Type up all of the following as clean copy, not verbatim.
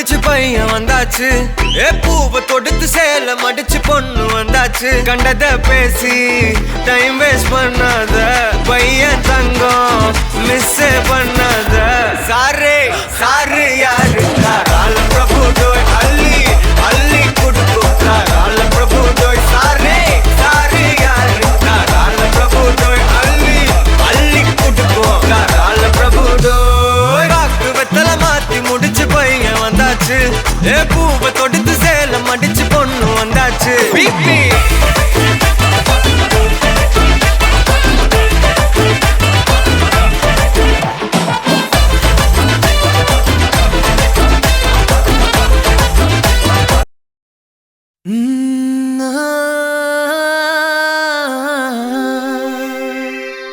படிச்சு பையன் வந்தாச்சு. பூவை தொடுத்து சேல மடிச்சு பொண்ணு வந்தாச்சு. கண்டத பேசி டைம் வேஸ்ட் பண்ணாத பையன் தங்கம் மிஸ் பண்ணாத. சாரே சாரு யாரு கால பிரபு டோய் அள்ளி அள்ளி குடுக்கும் கால பிரபு டோய். சாரே சாரு யாரு கால பிரபு டோய் அள்ளி அள்ளி குடுக்கும் கால பிரபு டோய். காக்கு வெத்தல மாத்தி முடிச்சு பையன் வந்தாச்சு. பூவை தொடுத்து சேல மடிச்சு பொண்ணு வந்தாச்சு. பிபி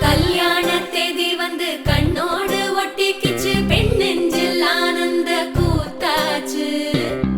கல்யாண தேதி வந்து கண்ணோடு ஒட்டிக்கிச்சு. பெண் நெஞ்சில் ஆனந்த கூத்தாச்சு.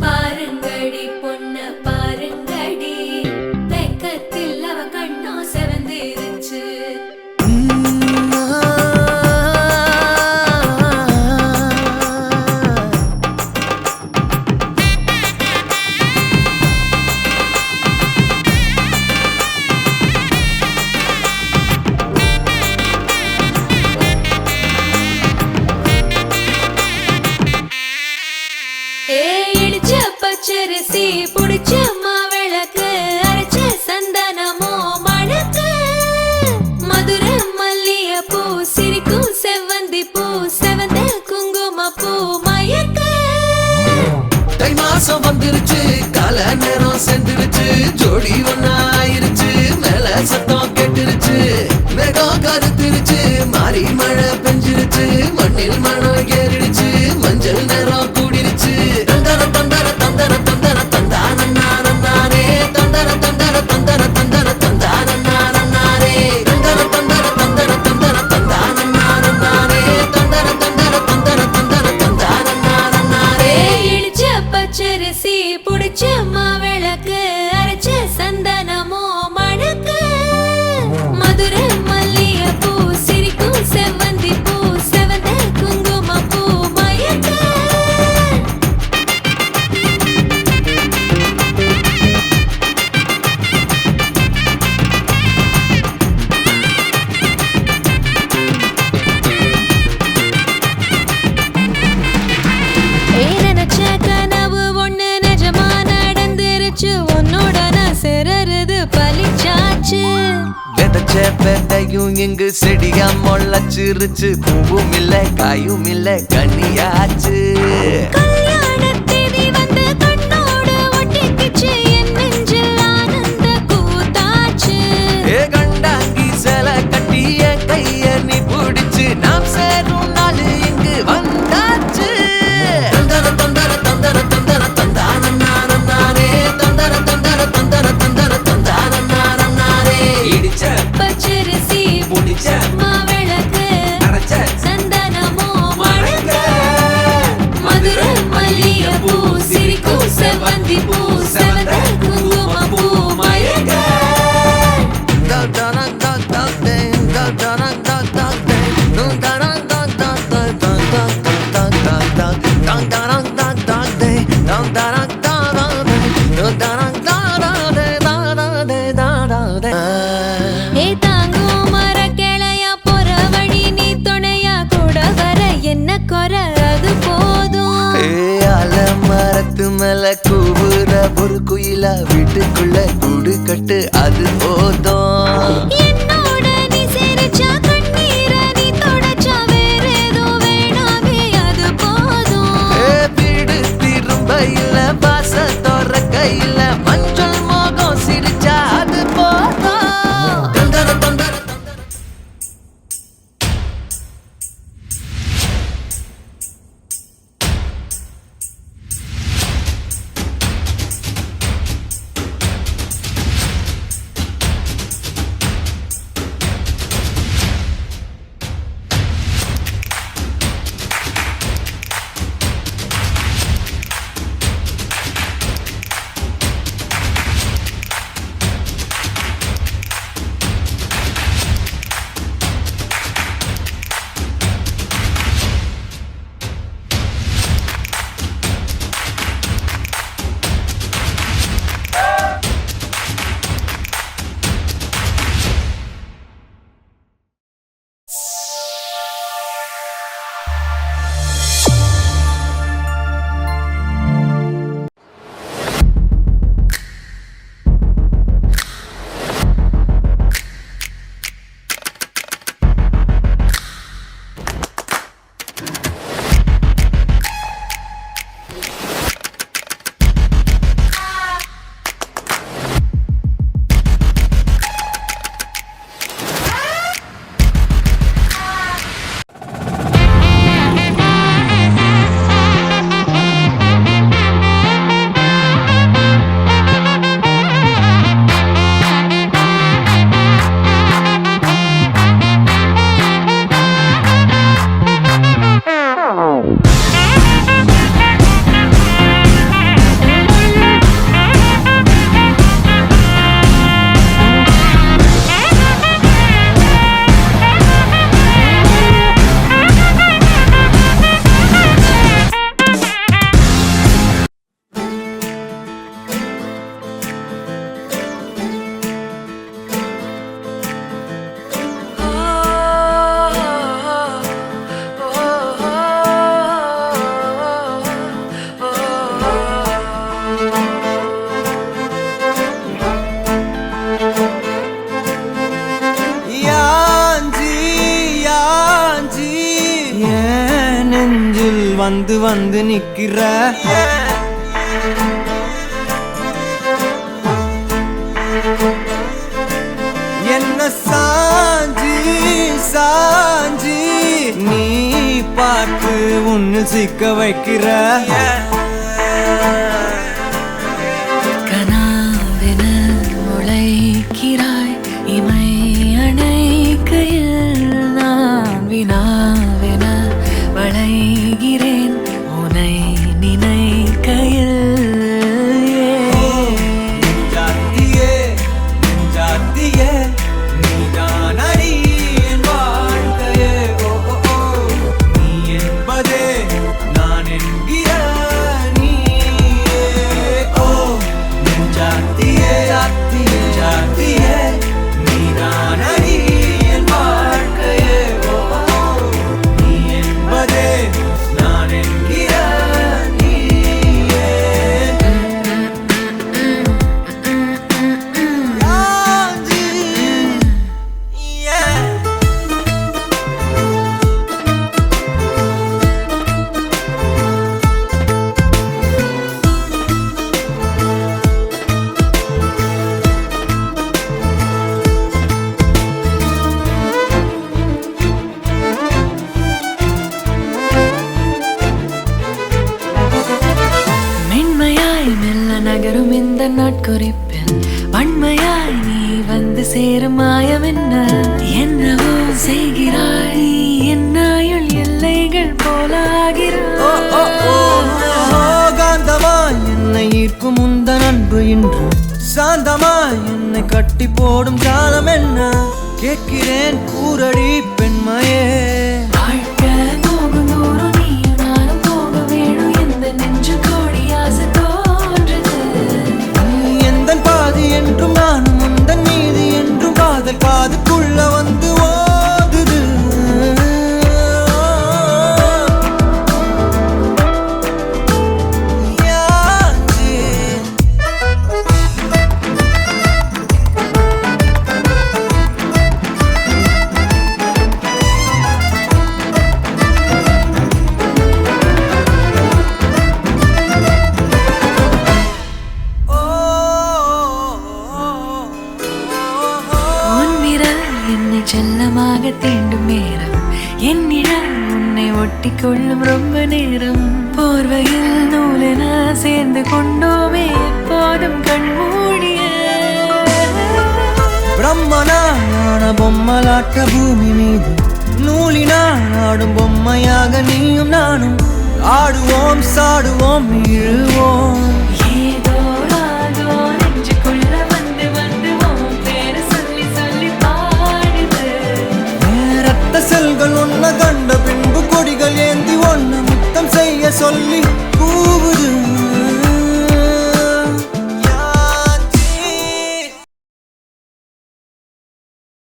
பாருங்கடி பொண்ண பாருங்கடி, வெக்கத்தில் அவ கண்ணோ செவந்திருச்சு. இடிச்ச பச்சரிசி புடிச்ச மாவிளக்கு, அரைச்ச சந்தனமோ மணக்கு. மதுர மல்லிய பூ சிரிக்கும் செவ்வந்தி பூ, செவந்த குங்கும பூ மயக்க. தை மாசம் வந்துருச்சு, கால நேரம் சென்றுருச்சு. ஜோடி ஒன்னாயிருச்சு, மேல சத்தம் கெட்டுருச்சு. மேகம் கருத்துருச்சு, மாறி மழை பெஞ்சிருச்சு. மண்ணில் மனம் ஏறிடுச்சு, மஞ்சள் நேரம் கூடிருச்சு. தந்தர தந்தர தந்தர தந்தர தந்தானே, தந்தர தந்தர தந்தர தந்தர தந்தானே, தந்தர தந்தர தந்தர தந்தர தந்தானே, தந்தர தந்தர தந்தர தந்தர தந்தானே. இடிச்ச பச்சரிசி புடிச்ச மாவிளக்கு, அரைச்ச சந்தனமோ மணக்கு. மதுர மல்லிய பூ சிரிக்கும் செவ்வந்தி பூ, செவந்த குங்கும பூ மயக்க. நினைச்ச கனவு ஒண்ணு நிஜமா நடந்துருச்சு. உன்னோட நான் சிறருது பலிச்சாச்சு. விதைச்ச விதையும் இங்கு செடியா முளைச்சிருச்சு. பூவும் இல்ல காயும் இல்ல கனியாச்சு. கல்யாண தேதி வந்து கண்ணோடு ஒட்டிக்கிச்சு. என் நெஞ்சில் ஆனந்த கூத்தாச்சு. ஏ கண்டாங்கி சில கட்டிய கைய நீ பிடிச்சு, நாம் சேரும் நாள் இங்கு வந்தாச்சு. தந்தர தந்தர தந்தர தந்தர தந்தானே, தந்தர தந்தர தந்தர தந்தர தந்தானே. இடிச்ச பச்சரிசி புடிச்ச மாவிளக்கு, அரைச்ச சந்தனமோ மணக்க. மதுர மல்லிய பூ சிரிக்கும் செவ்வந்தி பூ, செவந்த குங்கும பூ மயக்க. ஏ தாங்கும் மரக்கிளையா போற வழி நீ துணையா கூட வர, என்ன குறை அது போதும். மரத்து மேல கூவுற ஒரு குயிலா, வீட்டுக்குள்ள கூடு கட்டு அது போதும். என்னோட நீ சிரிச்சா கண்ணீர நீ தொடச்சா வேற ஏதோ வேணாமே அது போதும். வீடு திரும்ப இல்ல, பாச தோற கையில, மஞ்சள் மோகம் சிரிச்சா அது போதும். தந்தர தந்தர வந்து வந்து நிக்கிற என்ன சாஞ்சி சாஞ்சி நீ பார்த்து உன்னு சிக்க வைக்கிற கனாவென முளைக்கிறாய் இமை அணைக்கையில் நான் வினாவென வளைகிறேன் உனை நினைக்கையில் ஜாத்தியே ஜாத்தியே நீதான் அடி என் வாழ்க்கையே ஓ ஓ, ஓ. நீ என்பதே நான் என்கிற நீயே ஓ ஜாத்தியே ஜாத்தியே ஜாத்தியே நீதான் அடி என் வாழ்க்கையே ஓ ஓ, ஓ. நீ என்பதே நான் என்கிற நீயே Yanji, yeah. மென்மையாய் மெல்ல நகரும் இந்த நாட்குறிப்பில் வன்மையாய் நீ வந்து சேரும் மாயம் என்னவோ செய்கிறாய் நீ என்னாயுள் எல்லைகள் போலாகிறாய் காந்தமாய் என்னை ஈர்க்கும் உந்தன் அன்பு இன்று சாந்தமாய் என்னை கட்டி போடும் ஜாலம் என்ன கேட்கிறேன் கூரடி பெண்மையே வாழ்க்கை போகும் தூரம் நீயும் நானும் போக வேணும் எந்த நெஞ்சு கோடி ஆசை தோன்றுது நீ எந்தன் பாதி என்றும் நானும் உந்தன் மீதி என்றும் காதல் காதுக்குள்ள வந்து ஓதுது யாஞ்சி. உன்விரல் என்னை செல்லமாக தீண்டும் நேரம் என்னிடம் உன்னை ஒட்டி கொள்ளும் ரொம்ப நேரம் போர்வையில் நூலென சேர்ந்து கொண்டோமே எப்போதும் கண்மூடிய பிரம்மனான பொம்மலாட்ட பூமி மீது நூலினால் ஆடும் பொம்மையாக நீயும் நானும் ஆடுவோம் சாடுவோம் இழுவோம் ஏதோ ராகோ நெஞ்சுக்குள்ள வந்து வந்து உன் பேரை சொல்லி சொல்லி பாடுது ரத்த செல்கள் ஒன்ன கண்ட பின்பு கொடிகள் ஏந்தி ஒன்ன முத்தம் செய்ய சொல்லி கூவுது